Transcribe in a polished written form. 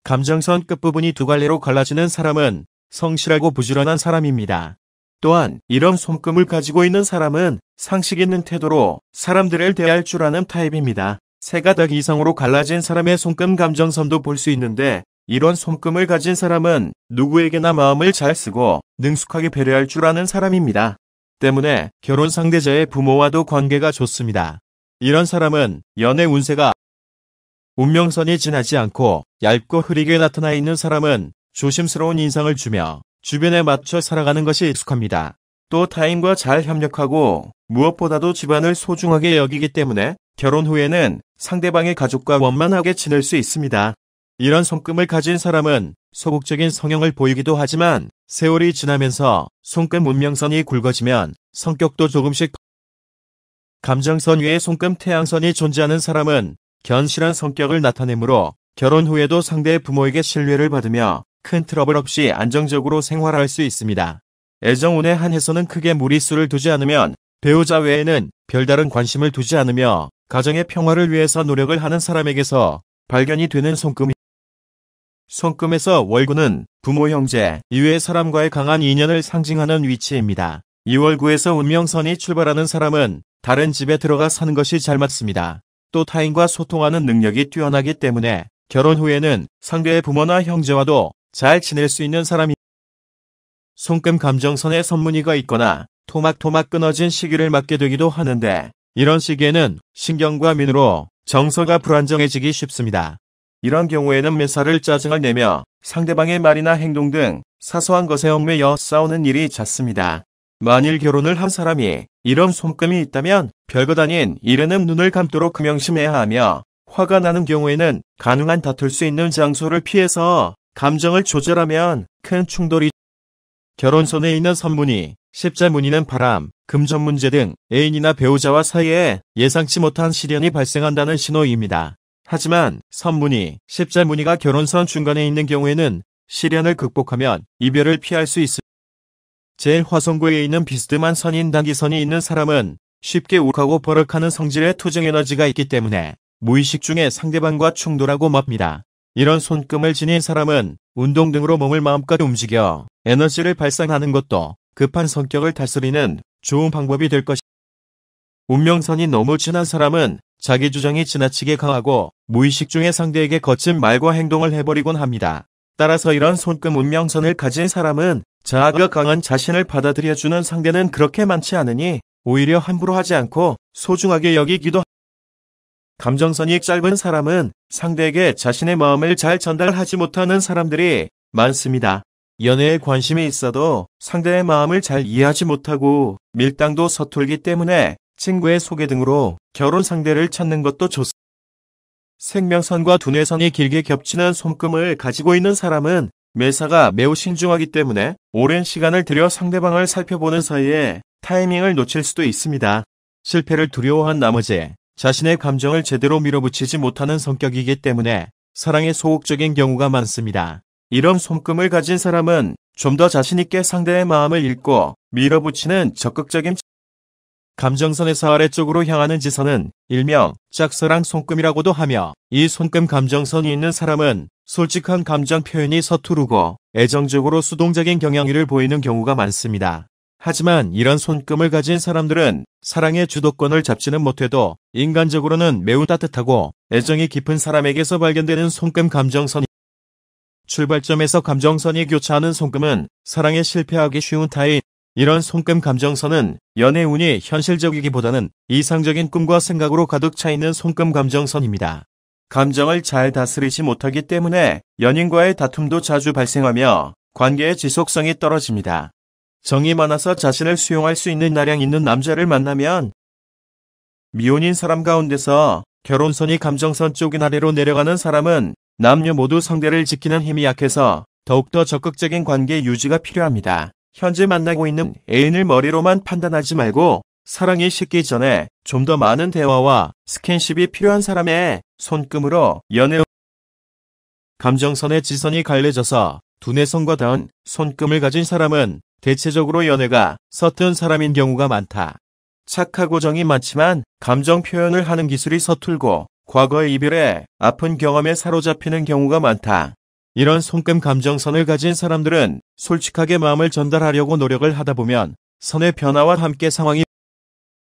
감정선 끝부분이 두 갈래로 갈라지는 사람은 성실하고 부지런한 사람입니다. 또한 이런 손금을 가지고 있는 사람은 상식 있는 태도로 사람들을 대할 줄 아는 타입입니다. 세 가닥 이상으로 갈라진 사람의 손금 감정선도 볼 수 있는데, 이런 손금을 가진 사람은 누구에게나 마음을 잘 쓰고 능숙하게 배려할 줄 아는 사람입니다. 때문에 결혼 상대자의 부모와도 관계가 좋습니다. 이런 사람은 연애 운세가 운명선이 지나지 않고 얇고 흐리게 나타나 있는 사람은 조심스러운 인상을 주며 주변에 맞춰 살아가는 것이 익숙합니다. 또 타인과 잘 협력하고 무엇보다도 집안을 소중하게 여기기 때문에 결혼 후에는 상대방의 가족과 원만하게 지낼 수 있습니다. 이런 손금을 가진 사람은 소극적인 성향을 보이기도 하지만 세월이 지나면서 손금 운명선이 굵어지면 성격도 조금씩 감정선 위에 손금 태양선이 존재하는 사람은 견실한 성격을 나타내므로 결혼 후에도 상대의 부모에게 신뢰를 받으며 큰 트러블 없이 안정적으로 생활할 수 있습니다. 애정운에 한해서는 크게 무리수를 두지 않으면 배우자 외에는 별다른 관심을 두지 않으며 가정의 평화를 위해서 노력을 하는 사람에게서 발견이 되는 손금. 손금에서 월구는 부모 형제 이외의 사람과의 강한 인연을 상징하는 위치입니다. 이 월구에서 운명선이 출발하는 사람은 다른 집에 들어가 사는 것이 잘 맞습니다. 또 타인과 소통하는 능력이 뛰어나기 때문에 결혼 후에는 상대의 부모나 형제와도 잘 지낼 수 있는 사람이 손금 감정선에 선무늬가 있거나 토막토막 끊어진 시기를 맞게 되기도 하는데, 이런 시기에는 신경과 민으로 정서가 불안정해지기 쉽습니다. 이런 경우에는 매사를 짜증을 내며 상대방의 말이나 행동 등 사소한 것에 얽매여 싸우는 일이 잦습니다. 만일 결혼을 한 사람이 이런 손금이 있다면 별것 아닌 일에는 눈을 감도록 명심해야 하며, 화가 나는 경우에는 가능한 다툴 수 있는 장소를 피해서 감정을 조절하면 큰 충돌이. 결혼선에 있는 선무늬, 십자무늬는 바람, 금전 문제 등 애인이나 배우자와 사이에 예상치 못한 시련이 발생한다는 신호입니다. 하지만 선무늬, 십자무늬가 결혼선 중간에 있는 경우에는 시련을 극복하면 이별을 피할 수 있습니다. 제일 화성구에 있는 비스듬한 선인 단기선이 있는 사람은 쉽게 욱하고 버럭하는 성질의 투정 에너지가 있기 때문에 무의식 중에 상대방과 충돌하고 맙니다. 이런 손금을 지닌 사람은 운동 등으로 몸을 마음껏 움직여 에너지를 발산하는 것도 급한 성격을 다스리는 좋은 방법이 될 것입니다. 운명선이 너무 진한 사람은 자기 주장이 지나치게 강하고 무의식 중에 상대에게 거친 말과 행동을 해버리곤 합니다. 따라서 이런 손금 운명선을 가진 사람은 자아가 강한 자신을 받아들여주는 상대는 그렇게 많지 않으니 오히려 함부로 하지 않고 소중하게 여기기도 합니다. 감정선이 짧은 사람은 상대에게 자신의 마음을 잘 전달하지 못하는 사람들이 많습니다. 연애에 관심이 있어도 상대의 마음을 잘 이해하지 못하고 밀당도 서툴기 때문에 친구의 소개 등으로 결혼 상대를 찾는 것도 좋습니다. 생명선과 두뇌선이 길게 겹치는 손금을 가지고 있는 사람은 매사가 매우 신중하기 때문에 오랜 시간을 들여 상대방을 살펴보는 사이에 타이밍을 놓칠 수도 있습니다. 실패를 두려워한 나머지 자신의 감정을 제대로 밀어붙이지 못하는 성격이기 때문에 사랑에 소극적인 경우가 많습니다. 이런 손금을 가진 사람은 좀 더 자신있게 상대의 마음을 읽고 밀어붙이는 적극적인 감정선에서 아래쪽으로 향하는 지선은 일명 짝사랑 손금이라고도 하며, 이 손금 감정선이 있는 사람은 솔직한 감정 표현이 서투르고 애정적으로 수동적인 경향을 보이는 경우가 많습니다. 하지만 이런 손금을 가진 사람들은 사랑의 주도권을 잡지는 못해도 인간적으로는 매우 따뜻하고 애정이 깊은 사람에게서 발견되는 손금 감정선이 출발점에서 감정선이 교차하는 손금은 사랑에 실패하기 쉬운 타입. 이런 손금 감정선은 연애운이 현실적이기보다는 이상적인 꿈과 생각으로 가득 차 있는 손금 감정선입니다. 감정을 잘 다스리지 못하기 때문에 연인과의 다툼도 자주 발생하며 관계의 지속성이 떨어집니다. 정이 많아서 자신을 수용할 수 있는 나량 있는 남자를 만나면 미혼인 사람 가운데서 결혼선이 감정선 쪽인 아래로 내려가는 사람은 남녀 모두 상대를 지키는 힘이 약해서 더욱더 적극적인 관계 유지가 필요합니다. 현재 만나고 있는 애인을 머리로만 판단하지 말고 사랑이 식기 전에 좀 더 많은 대화와 스킨십이 필요한 사람의 손금으로 연애 감정선의 지선이 갈라져서 두뇌선과 닿은 손금을 가진 사람은 대체적으로 연애가 서툰 사람인 경우가 많다. 착하고 정이 많지만 감정 표현을 하는 기술이 서툴고 과거의 이별에 아픈 경험에 사로잡히는 경우가 많다. 이런 손금 감정선을 가진 사람들은 솔직하게 마음을 전달하려고 노력을 하다 보면 선의 변화와 함께 상황이